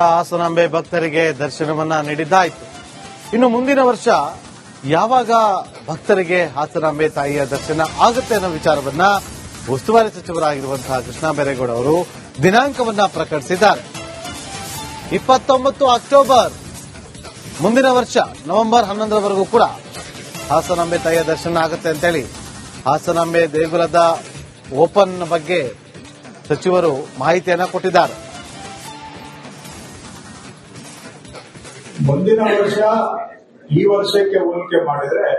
ಹಾಸನಾಂಬೆ ಭಕ್ತರಿಗೆ ದರ್ಶನವನ್ನ ನೀಡಿದ್ದಾಯಿತು. ಇನ್ನು ಮುಂದಿನ ವರ್ಷ ಯಾವಾಗ ಭಕ್ತರಿಗೆ ಹಾಸನಾಂಬೆ ತಾಯಿಯ ದರ್ಶನ ಆಗುತ್ತೆ ಅನ್ನೋ ವಿಚಾರವನ್ನ ಉಸ್ತುವಾರಿ ಸಚಿವರಾಗಿರುವಂತಹ ಕೃಷ್ಣ ಬೈರೇಗೌಡ ಅವರು ದಿನಾಂಕವನ್ನ ಪ್ರಕಟಿಸಿದ್ದಾರೆ. 29 ಅಕ್ಟೋಬರ್ ಮುಂದಿನ ವರ್ಷ ನವೆಂಬರ್ 11ರವರೆಗೂ ಕೂಡ ಹಾಸನಾಂಬೆ ತಾಯಿಯ ದರ್ಶನ ಆಗುತ್ತೆ ಅಂತೇಳಿ ಹಾಸನಾಂಬೆ ದೇಗುಲದ ಓಪನ್ ಬಗ್ಗೆ ಸಚಿವರು ಮಾಹಿತಿಯನ್ನ ಕೊಟ್ಟಿದ್ದಾರೆ. ಮುಂದಿನ ವರ್ಷ ಈ ವರ್ಷಕ್ಕೆ ಹೋಲಿಕೆ ಮಾಡಿದ್ರೆ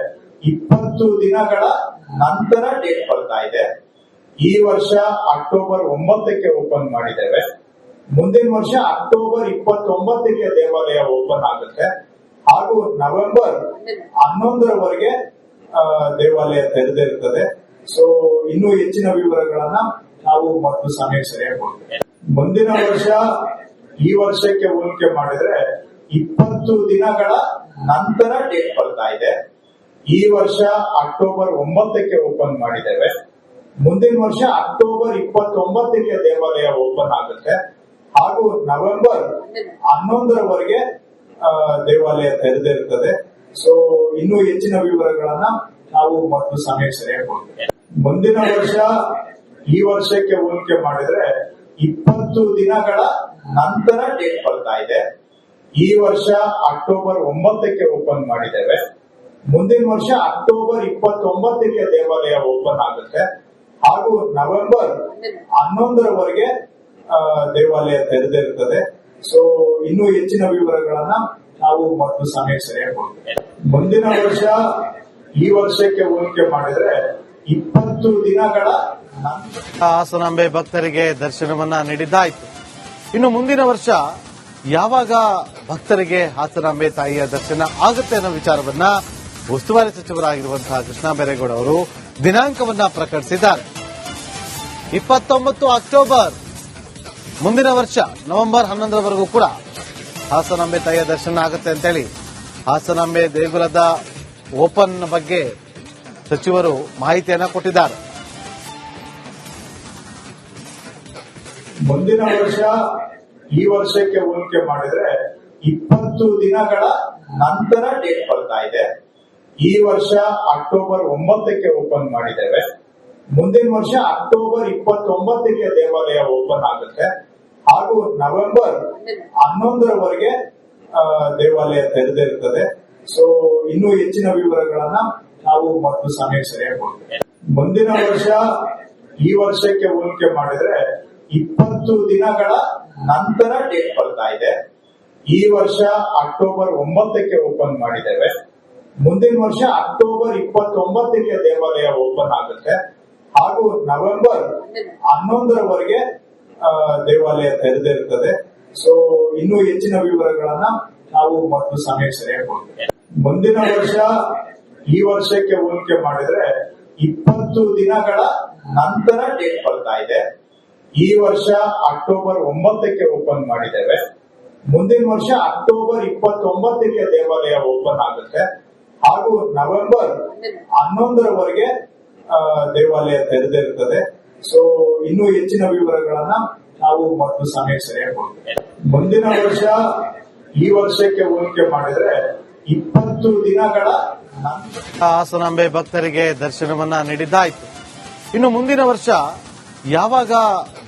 20 ದಿನಗಳ ನಂತರ ಡೇಟ್ ಬರ್ತಾ ಇದೆ. ಈ ವರ್ಷ ಅಕ್ಟೋಬರ್ 9ಕ್ಕೆ ಓಪನ್ ಮಾಡಿದ್ದೇವೆ. ಮುಂದಿನ ವರ್ಷ ಅಕ್ಟೋಬರ್ 29ಕ್ಕೆ ದೇವಾಲಯ ಓಪನ್ ಆಗುತ್ತೆ ಹಾಗೂ ನವೆಂಬರ್ 11ರವರೆಗೆ ದೇವಾಲಯ ತೆರೆದಿರುತ್ತದೆ. ಸೊ ಇನ್ನೂ ಹೆಚ್ಚಿನ ವಿವರಗಳನ್ನ ನಾವು ಮತ್ತು ಸಮಯ ಸರಿಯಾಗಿ ಮುಂದಿನ ವರ್ಷ ಈ ವರ್ಷಕ್ಕೆ ಹೋಲಿಕೆ ಮಾಡಿದ್ರೆ 20 ದಿನಗಳ ನಂತರ ಡೇಟ್ ಬರ್ತಾ ಇದೆ. ಈ ವರ್ಷ ಅಕ್ಟೋಬರ್ 9ಕ್ಕೆ ಓಪನ್ ಮಾಡಿದ್ದೇವೆ. ಮುಂದಿನ ವರ್ಷ ಅಕ್ಟೋಬರ್ 29ಕ್ಕೆ ದೇವಾಲಯ ಓಪನ್ ಆಗುತ್ತೆ ಹಾಗೂ ನವೆಂಬರ್ 11ರವರೆಗೆ ದೇವಾಲಯ ತೆರೆದಿರುತ್ತದೆ. ಸೊ ಇನ್ನೂ ಹೆಚ್ಚಿನ ವಿವರಗಳನ್ನ ನಾವು ಮತ್ತು ಸಮಯ ಸರಿಯಾಗಿ ಮುಂದಿನ ವರ್ಷ ಈ ವರ್ಷಕ್ಕೆ ಹೋಲಿಕೆ ಮಾಡಿದ್ರೆ 20 ದಿನಗಳ ನಂತರ ಡೇಟ್ ಬರ್ತಾ ಇದೆ. ಈ ವರ್ಷ ಅಕ್ಟೋಬರ್ 9ಕ್ಕೆ ಓಪನ್ ಮಾಡಿದ್ದೇವೆ. ಮುಂದಿನ ವರ್ಷ ಅಕ್ಟೋಬರ್ 29ಕ್ಕೆ ದೇವಾಲಯ ಓಪನ್ ಆಗುತ್ತೆ ಹಾಗೂ ನವೆಂಬರ್ 11ರವರೆಗೆ ದೇವಾಲಯ ತೆರೆದಿರುತ್ತದೆ. ಸೊ ಇನ್ನೂ ಹೆಚ್ಚಿನ ವಿವರಗಳನ್ನ ನಾವು ಮತ್ತು ಸಮಯ ಸರಿಯಾಗಿ ಮುಂದಿನ ವರ್ಷ ಈ ವರ್ಷಕ್ಕೆ ಹೋಲಿಕೆ ಮಾಡಿದ್ರೆ 20 ದಿನಗಳ ನಂತರ ಹಾಸನಾಂಬೆ ಭಕ್ತರಿಗೆ ದರ್ಶನವನ್ನ ನೀಡಿದ್ದಾಯಿತು. ಇನ್ನು ಮುಂದಿನ ವರ್ಷ ಯಾವಾಗ ಭಕ್ತರಿಗೆ ಹಾಸನಾಂಬೆ ತಾಯಿಯ ದರ್ಶನ ಆಗುತ್ತೆ ಅನ್ನೋ ವಿಚಾರವನ್ನ ಉಸ್ತುವಾರಿ ಸಚಿವರಾಗಿರುವಂತಹ ಕೃಷ್ಣ ಬೈರೇಗೌಡ ಅವರು ದಿನಾಂಕವನ್ನ ಪ್ರಕಟಿಸಿದ್ದಾರೆ. 29 ಅಕ್ಟೋಬರ್ ಮುಂದಿನ ವರ್ಷ ನವೆಂಬರ್ 11ರವರೆಗೂ ಕೂಡ ಹಾಸನಾಂಬೆ ತಾಯಿಯ ದರ್ಶನ ಆಗುತ್ತೆ ಅಂತೇಳಿ ಹಾಸನಾಂಬೆ ದೇಗುಲದ ಓಪನ್ ಬಗ್ಗೆ ಸಚಿವರು ಮಾಹಿತಿಯನ್ನ ಕೊಟ್ಟಿದ್ದಾರೆ. ಮುಂದಿನ ವರ್ಷ ಈ ವರ್ಷಕ್ಕೆ ಹೋಲಿಕೆ ಮಾಡಿದ್ರೆ 20 ದಿನಗಳ ನಂತರ ಡೇಟ್ ಬರ್ತಾ ಇದೆ. ಈ ವರ್ಷ ಅಕ್ಟೋಬರ್ 9ಕ್ಕೆ ಓಪನ್ ಮಾಡಿದ್ದೇವೆ. ಮುಂದಿನ ವರ್ಷ ಅಕ್ಟೋಬರ್ 29ಕ್ಕೆ ದೇವಾಲಯ ಓಪನ್ ಆಗುತ್ತೆ ಹಾಗೂ ನವೆಂಬರ್ 11ರವರೆಗೆ ದೇವಾಲಯ ತೆರೆದಿರುತ್ತದೆ. ಸೊ ಇನ್ನೂ ಹೆಚ್ಚಿನ ವಿವರಗಳನ್ನ ನಾವು ಮತ್ತು ಸಮಯ ಸರಿಯಾಗಿ ಮುಂದಿನ ವರ್ಷ ಈ ವರ್ಷಕ್ಕೆ ಹೋಲಿಕೆ ಮಾಡಿದ್ರೆ 20 ದಿನಗಳ ನಂತರ ಡೇಟ್ ಬರ್ತಾ ಇದೆ. ಈ ವರ್ಷ ಅಕ್ಟೋಬರ್ 9ಕ್ಕೆ ಓಪನ್ ಮಾಡಿದ್ದೇವೆ. ಮುಂದಿನ ವರ್ಷ ಅಕ್ಟೋಬರ್ 29ಕ್ಕೆ ದೇವಾಲಯ ಓಪನ್ ಆಗುತ್ತೆ ಹಾಗೂ ನವೆಂಬರ್ 11ರವರೆಗೆ ದೇವಾಲಯ ತೆರೆದಿರುತ್ತದೆ. ಸೊ ಇನ್ನೂ ಹೆಚ್ಚಿನ ವಿವರಗಳನ್ನ ನಾವು ಮತ್ತು ಸಮಯ ಸರಿಯಾಗಿ ಮುಂದಿನ ವರ್ಷ ಈ ವರ್ಷಕ್ಕೆ ಹೋಲಿಕೆ ಮಾಡಿದ್ರೆ 20 ದಿನಗಳ ನಂತರ ಡೇಟ್ ಬರ್ತಾ ಇದೆ. ಈ ವರ್ಷ ಅಕ್ಟೋಬರ್ 9ಕ್ಕೆ ಓಪನ್ ಮಾಡಿದ್ದೇವೆ. ಮುಂದಿನ ವರ್ಷ ಅಕ್ಟೋಬರ್ 29ಕ್ಕೆ ದೇವಾಲಯ ಓಪನ್ ಆಗುತ್ತೆ ಹಾಗೂ ನವೆಂಬರ್ 11ರವರೆಗೆ ದೇವಾಲಯ ತೆರೆದಿರುತ್ತದೆ. ಸೊ ಇನ್ನೂ ಹೆಚ್ಚಿನ ವಿವರಗಳನ್ನ ನಾವು ಮತ್ತು ಸಮಯ ಸರಿಯಾಗಿ ಮುಂದಿನ ವರ್ಷ ಈ ವರ್ಷಕ್ಕೆ ಹೋಲಿಕೆ ಮಾಡಿದ್ರೆ 20 ದಿನಗಳ ನಂತರ ಹಾಸನಾಂಬೆ ಭಕ್ತರಿಗೆ ದರ್ಶನವನ್ನ ನೀಡಿದ್ದಾಯಿತು. ಇನ್ನು ಮುಂದಿನ ವರ್ಷ ಯಾವಾಗ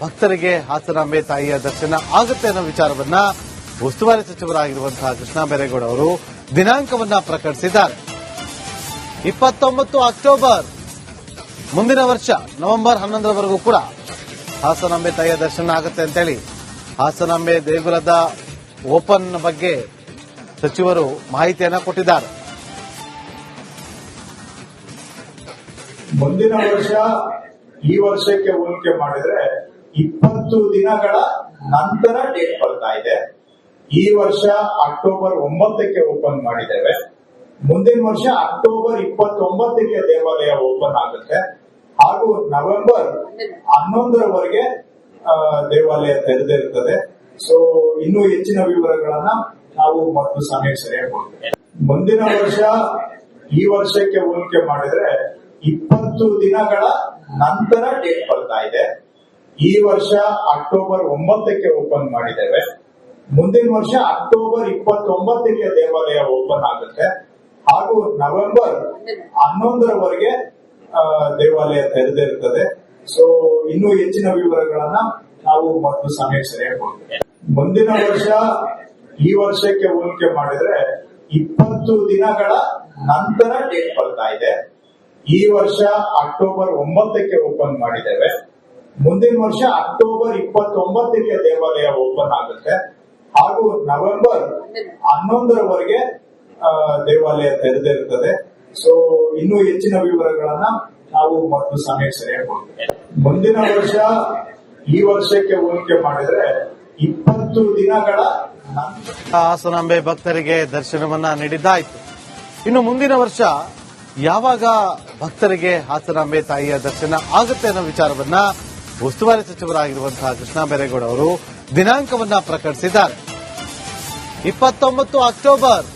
ಭಕ್ತರಿಗೆ ಹಾಸನಾಂಬೆ ತಾಯಿಯ ದರ್ಶನ ಆಗುತ್ತೆ ಅನ್ನೋ ವಿಚಾರವನ್ನ ಉಸ್ತುವಾರಿ ಸಚಿವರಾಗಿರುವಂತಹ ಕೃಷ್ಣ ಬೈರೇಗೌಡ ಅವರು ದಿನಾಂಕವನ್ನ ಪ್ರಕಟಿಸಿದ್ದಾರೆ. 29 ಅಕ್ಟೋಬರ್ ಮುಂದಿನ ವರ್ಷ ನವೆಂಬರ್ 11ರವರೆಗೂ ಕೂಡ ಹಾಸನಾಂಬೆ ತಾಯಿಯ ದರ್ಶನ ಆಗುತ್ತೆ ಅಂತೇಳಿ ಹಾಸನಾಂಬೆ ದೇಗುಲದ ಓಪನ್ ಬಗ್ಗೆ ಸಚಿವರು ಮಾಹಿತಿಯನ್ನ ಕೊಟ್ಟಿದ್ದಾರೆ. ಮುಂದಿನ ವರ್ಷ ಈ ವರ್ಷಕ್ಕೆ ಹೋಲಿಕೆ ಮಾಡಿದ್ರೆ 20 ದಿನಗಳ ನಂತರ ಡೇಟ್ ಬರ್ತಾ ಇದೆ. ಈ ವರ್ಷ ಅಕ್ಟೋಬರ್ 9ಕ್ಕೆ ಓಪನ್ ಮಾಡಿದ್ದೇವೆ. ಮುಂದಿನ ವರ್ಷ ಅಕ್ಟೋಬರ್ 29ಕ್ಕೆ ದೇವಾಲಯ ಓಪನ್ ಆಗುತ್ತೆ ಹಾಗೂ ನವೆಂಬರ್ 11ರವರೆಗೆ ದೇವಾಲಯ ತೆರೆದಿರುತ್ತದೆ. ಸೊ ಇನ್ನೂ ಹೆಚ್ಚಿನ ವಿವರಗಳನ್ನ ನಾವು ಮತ್ತು ಸಮಯ ಸರಿಯಾಗಿ ಮುಂದಿನ ವರ್ಷ ಈ ವರ್ಷಕ್ಕೆ ಹೋಲಿಕೆ ಮಾಡಿದ್ರೆ 20 ದಿನಗಳ ನಂತರ ಡೇಟ್ ಬರ್ತಾ ಇದೆ. ಈ ವರ್ಷ ಅಕ್ಟೋಬರ್ 9ಕ್ಕೆ ಓಪನ್ ಮಾಡಿದ್ದೇವೆ. ಮುಂದಿನ ವರ್ಷ ಅಕ್ಟೋಬರ್ 29ಕ್ಕೆ ದೇವಾಲಯ ಓಪನ್ ಆಗುತ್ತೆ ಹಾಗೂ ನವೆಂಬರ್ 11ರವರೆಗೆ ದೇವಾಲಯ ತೆರೆದಿರುತ್ತದೆ. ಸೊ ಇನ್ನೂ ಹೆಚ್ಚಿನ ವಿವರಗಳನ್ನ ನಾವು ಮತ್ತು ಸಮಯ ಸರಿಯಾಗಿ ಹೋಗ್ತೇವೆ. ಮುಂದಿನ ವರ್ಷ ಈ ವರ್ಷಕ್ಕೆ ಹೋಲಿಕೆ ಮಾಡಿದ್ರೆ 20 ದಿನಗಳ ನಂತರ ಡೇಟ್ ಬರ್ತಾ ಇದೆ. ಈ ವರ್ಷ ಅಕ್ಟೋಬರ್ 9ಕ್ಕೆ ಓಪನ್ ಮಾಡಿದ್ದೇವೆ. ಮುಂದಿನ ವರ್ಷ ಅಕ್ಟೋಬರ್ 29ಕ್ಕೆ ದೇವಾಲಯ ಓಪನ್ ಆಗುತ್ತೆ ಹಾಗೂ ನವೆಂಬರ್ 11ರವರೆಗೆ ದೇವಾಲಯ ತೆರೆದಿರುತ್ತದೆ. ಸೊ ಇನ್ನೂ ಹೆಚ್ಚಿನ ವಿವರಗಳನ್ನ ನಾವು ಮತ್ತು ಸಮಯ ಸರಿಯಾಗಿ ಹೋಗ್ತೇವೆ. ಮುಂದಿನ ವರ್ಷ ಈ ವರ್ಷಕ್ಕೆ ಹೋಲಿಕೆ ಮಾಡಿದ್ರೆ 20 ದಿನಗಳ ನಂತರ ಹಾಸನಾಂಬೆ ಭಕ್ತರಿಗೆ ದರ್ಶನವನ್ನ ನೀಡಿದ್ದಾಯ್ತು. ಇನ್ನು ಮುಂದಿನ ವರ್ಷ ಯಾವಾಗ ಭಕ್ತರಿಗೆ ಹಾಸನಾಂಬೆ ತಾಯಿಯ ದರ್ಶನ ಆಗುತ್ತೆ ಅನ್ನೋ ವಿಚಾರವನ್ನ ಉಸ್ತುವಾರಿ ಸಚಿವರಾಗಿರುವಂತಹ ಕೃಷ್ಣ ಬೈರೇಗೌಡ ಅವರು ದಿನಾಂಕವನ್ನ ಪ್ರಕಟಿಸಿದ್ದಾರೆ. 29 ಅಕ್ಟೋಬರ್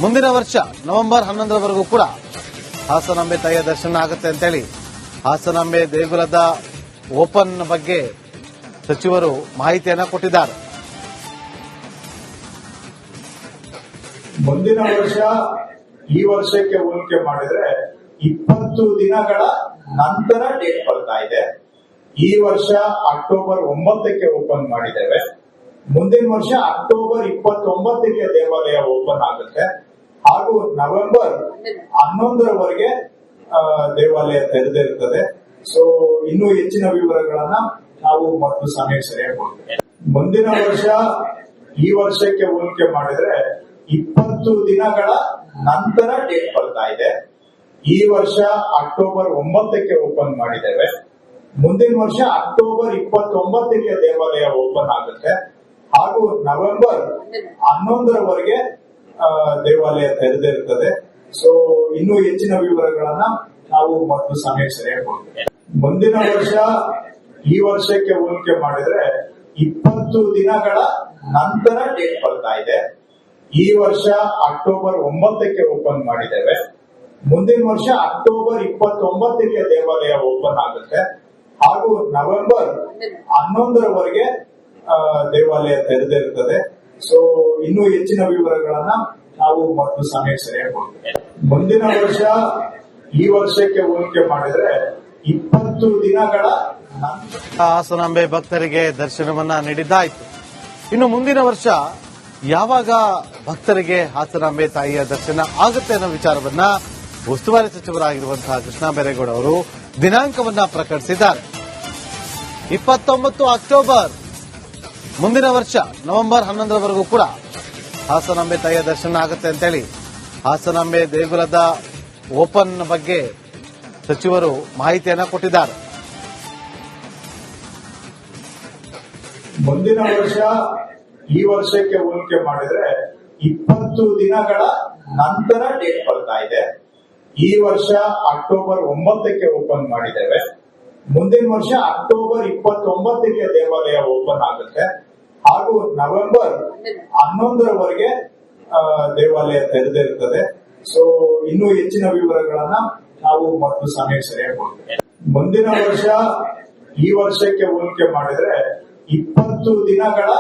ಮುಂದಿನ ವರ್ಷ ನವೆಂಬರ್ 11ರವರೆಗೂ ಕೂಡ ಹಾಸನಾಂಬೆ ತಾಯಿಯ ದರ್ಶನ ಆಗುತ್ತೆ ಅಂತೇಳಿ ಹಾಸನಾಂಬೆ ದೇಗುಲದ ಓಪನ್ ಬಗ್ಗೆ ಸಚಿವರು ಮಾಹಿತಿಯನ್ನ ಕೊಟ್ಟಿದ್ದಾರೆ. ಮುಂದಿನ ವರ್ಷ ಈ ವರ್ಷಕ್ಕೆ ಹೋಲಿಕೆ ಮಾಡಿದ್ರೆ 20 ದಿನಗಳ ನಂತರ ಡೇಟ್ ಬರ್ತಾ ಇದೆ. ಈ ವರ್ಷ ಅಕ್ಟೋಬರ್ 9ಕ್ಕೆ ಓಪನ್ ಮಾಡಿದ್ದೇವೆ. ಮುಂದಿನ ವರ್ಷ ಅಕ್ಟೋಬರ್ 29ಕ್ಕೆ ದೇವಾಲಯ ಓಪನ್ ಆಗುತ್ತೆ ಹಾಗೂ ನವೆಂಬರ್ 11ರವರೆಗೆ ದೇವಾಲಯ ತೆರೆದಿರುತ್ತದೆ. ಸೊ ಇನ್ನೂ ಹೆಚ್ಚಿನ ವಿವರಗಳನ್ನ ನಾವು ಮತ್ತು ಸಮಯ ಸರಿಯಾಗಿ ಹೋಗ್ತೇವೆ. ಮುಂದಿನ ವರ್ಷ ಈ ವರ್ಷಕ್ಕೆ ಹೋಲಿಕೆ ಮಾಡಿದ್ರೆ 20 ದಿನಗಳ ನಂತರ ಡೇಟ್ ಬರ್ತಾ ಇದೆ. ಈ ವರ್ಷ ಅಕ್ಟೋಬರ್ 9ಕ್ಕೆ ಓಪನ್ ಮಾಡಿದ್ದೇವೆ. ಮುಂದಿನ ವರ್ಷ ಅಕ್ಟೋಬರ್ 29ಕ್ಕೆ ದೇವಾಲಯ ಓಪನ್ ಆಗುತ್ತೆ ಹಾಗೂ ನವೆಂಬರ್ 11ರವರೆಗೆ ದೇವಾಲಯ ತೆರೆದಿರುತ್ತದೆ. ಸೊ ಇನ್ನೂ ಹೆಚ್ಚಿನ ವಿವರಗಳನ್ನ ನಾವು ಮತ್ತು ಸಮಯ ಸರಿಯಾಗಿ ಹೋಗ್ತೇವೆ. ಮುಂದಿನ ವರ್ಷ ಈ ವರ್ಷಕ್ಕೆ ಹೋಲಿಕೆ ಮಾಡಿದ್ರೆ 20 ದಿನಗಳ ನಂತರ ಡೇಟ್ ಬರ್ತಾ ಇದೆ. ಈ ವರ್ಷ ಅಕ್ಟೋಬರ್ 9ಕ್ಕೆ ಓಪನ್ ಮಾಡಿದ್ದೇವೆ. ಮುಂದಿನ ವರ್ಷ ಅಕ್ಟೋಬರ್ 29ಕ್ಕೆ ದೇವಾಲಯ ಓಪನ್ ಆಗುತ್ತೆ ಹಾಗೂ ನವೆಂಬರ್ 11ರವರೆಗೆ ದೇವಾಲಯ ತೆರೆದಿರುತ್ತದೆ. ಸೊ ಇನ್ನೂ ಹೆಚ್ಚಿನ ವಿವರಗಳನ್ನ ನಾವು ಮತ್ತು ಸಮಯ ಸರಿಯಾಗಿ ಹೋಗ್ತೇವೆ. ಮುಂದಿನ ವರ್ಷ ಈ ವರ್ಷಕ್ಕೆ ಹೋಲಿಕೆ ಮಾಡಿದ್ರೆ 20 ದಿನಗಳ ನಂತರ ಹಾಸನಾಂಬೆ ಭಕ್ತರಿಗೆ ದರ್ಶನವನ್ನ ನೀಡಿದ್ದಾಯ್ತು. ಇನ್ನು ಮುಂದಿನ ವರ್ಷ ಯಾವಾಗ ಭಕ್ತರಿಗೆ ಹಾಸನಾಂಬೆ ತಾಯಿಯ ದರ್ಶನ ಆಗುತ್ತೆ ಅನ್ನೋ ವಿಚಾರವನ್ನ ಉಸ್ತುವಾರಿ ಸಚಿವರಾಗಿರುವಂತಹ ಕೃಷ್ಣ ಬೈರೇಗೌಡ ಅವರು ದಿನಾಂಕವನ್ನ ಪ್ರಕಟಿಸಿದ್ದಾರೆ. 29 ಅಕ್ಟೋಬರ್ ಮುಂದಿನ ವರ್ಷ ನವೆಂಬರ್ 11ರವರೆಗೂ ಕೂಡ ಹಾಸನಾಂಬೆ ತಾಯಿಯ ದರ್ಶನ ಆಗುತ್ತೆ ಅಂತೇಳಿ ಹಾಸನಾಂಬೆ ದೇಗುಲದ ಓಪನ್ ಬಗ್ಗೆ ಸಚಿವರು ಮಾಹಿತಿಯನ್ನ ಕೊಟ್ಟಿದ್ದಾರೆ. ಮುಂದಿನ ವರ್ಷ ಈ ವರ್ಷಕ್ಕೆ ಹೋಲಿಕೆ ಮಾಡಿದ್ರೆ 20 ದಿನಗಳ ನಂತರ ಡೇಟ್ ಬರ್ತಾ ಇದೆ. ಈ ವರ್ಷ ಅಕ್ಟೋಬರ್ 9ಕ್ಕೆ ಓಪನ್ ಮಾಡಿದ್ದೇವೆ. ಮುಂದಿನ ವರ್ಷ ಅಕ್ಟೋಬರ್ 29ಕ್ಕೆ ದೇವಾಲಯ ಓಪನ್ ಆಗುತ್ತೆ ಹಾಗೂ ನವೆಂಬರ್ 11ರವರೆಗೆ ದೇವಾಲಯ ತೆರೆದಿರುತ್ತದೆ. ಸೊ ಇನ್ನೂ ಹೆಚ್ಚಿನ ವಿವರಗಳನ್ನ ನಾವು ಮತ್ತು ಸಮಯ ಸರಿಯಾಗಿ ಹೋಗ್ತೇವೆ. ಮುಂದಿನ ವರ್ಷ ಈ ವರ್ಷಕ್ಕೆ ಹೋಲಿಕೆ ಮಾಡಿದ್ರೆ 20 ದಿನಗಳ